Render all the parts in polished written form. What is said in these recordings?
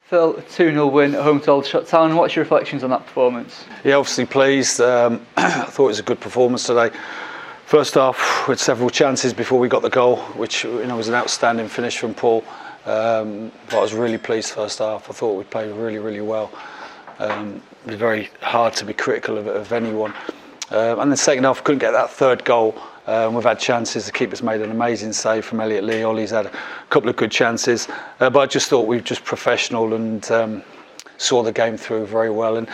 Phil, a 2-0 win at home to Aldershot Town. What's your reflections on that performance? Yeah, obviously pleased. I thought it was a good performance today. First half, we had several chances before we got the goal, which was an outstanding finish from Paul. But I was really pleased first half. I thought we played really, really well. It was very hard to be critical of anyone. And the second half, couldn't get that third goal. We've had chances. The keeper's made an amazing save from Elliot Lee. Ollie's had a couple of good chances. But I just thought we were just professional and saw the game through very well. And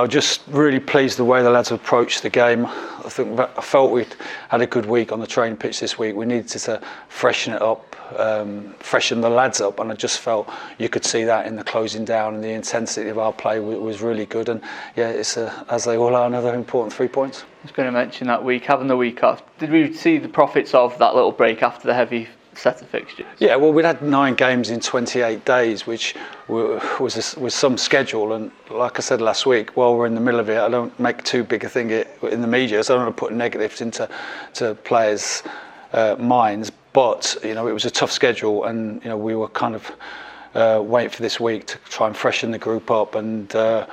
just really pleased the way the lads approached the game. I felt we'd had a good week on the training pitch this week. We needed to freshen it up, freshen the lads up, and I just felt you could see that in the closing down, and the intensity of our play was really good. And yeah, it's as they all are, another important 3 points. I was going to mention that week, having the week off. Did we see the profits of that little break after the heavy set of fixtures? Yeah, well, we'd had 9 games in 28 days, which was some schedule. And like I said last week, while we're in the middle of it, I don't make too big a thing in the media, so I don't want to put negatives into players' minds. But it was a tough schedule, and we were kind of waiting for this week to try and freshen the group up. And the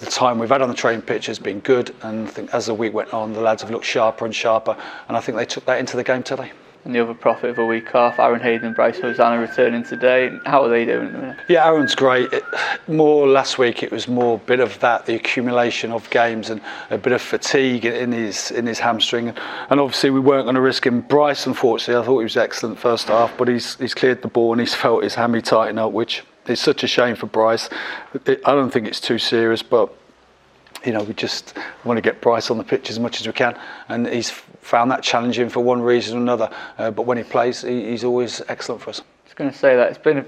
time we've had on the training pitch has been good. And I think as the week went on, the lads have looked sharper and sharper. And I think they took that into the game today. And the other profit of a week off, Aaron Hayden and Bryce Williams returning today. How are they doing at the minute? Yeah, Aaron's great. More last week, it was more a bit of that, the accumulation of games and a bit of fatigue in his hamstring. And obviously we weren't going to risk him. Bryce, unfortunately, I thought he was excellent first half, but he's cleared the ball and he's felt his hammy tighten up, which is such a shame for Bryce. I don't think it's too serious, but we just want to get Bryce on the pitch as much as we can, and he's found that challenging for one reason or another. But when he plays, he's always excellent for us. I was going to say that it's been an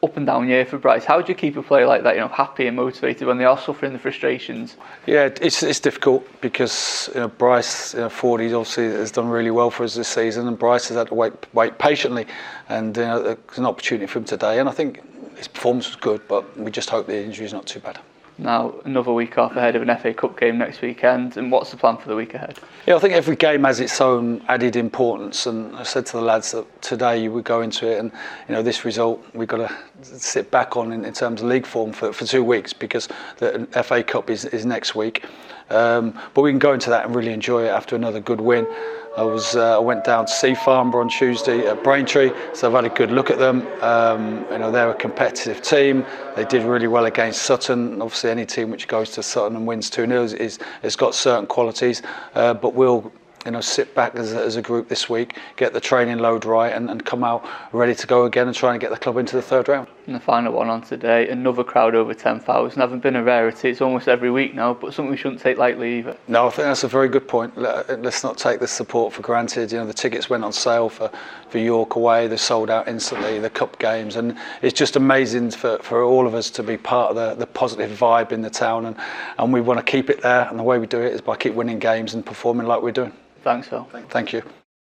up and down year for Bryce. How do you keep a player like that, happy and motivated when they are suffering the frustrations? Yeah, it's difficult because Bryce, Ford, obviously has done really well for us this season, and Bryce has had to wait patiently, and there's an opportunity for him today, and I think his performance was good, but we just hope the injury is not too bad. Now, another week off ahead of an FA Cup game next weekend, and what's the plan for the week ahead? Yeah, I think every game has its own added importance, and I said to the lads that today we go into it, and this result we've got to sit back on in terms of league form for 2 weeks, because the FA Cup is next week. But we can go into that and really enjoy it after another good win. I went down to see Farnborough on Tuesday at Braintree, so I've had a good look at them. They're a competitive team. They did really well against Sutton. Obviously, any team which goes to Sutton and wins 2-0 has got certain qualities. But we'll sit back as a group this week, get the training load right, and come out ready to go again and try and get the club into the third round. And the final one on today, another crowd over 10,000. Hasn't been a rarity. It's almost every week now, but something we shouldn't take lightly either. No, I think that's a very good point. Let's not take the support for granted. The tickets went on sale for York away. They sold out instantly, the cup games, and it's just amazing for all of us to be part of the positive vibe in the town, and we want to keep it there, and the way we do it is by keep winning games and performing like we're doing. Thanks, Phil. Thank you.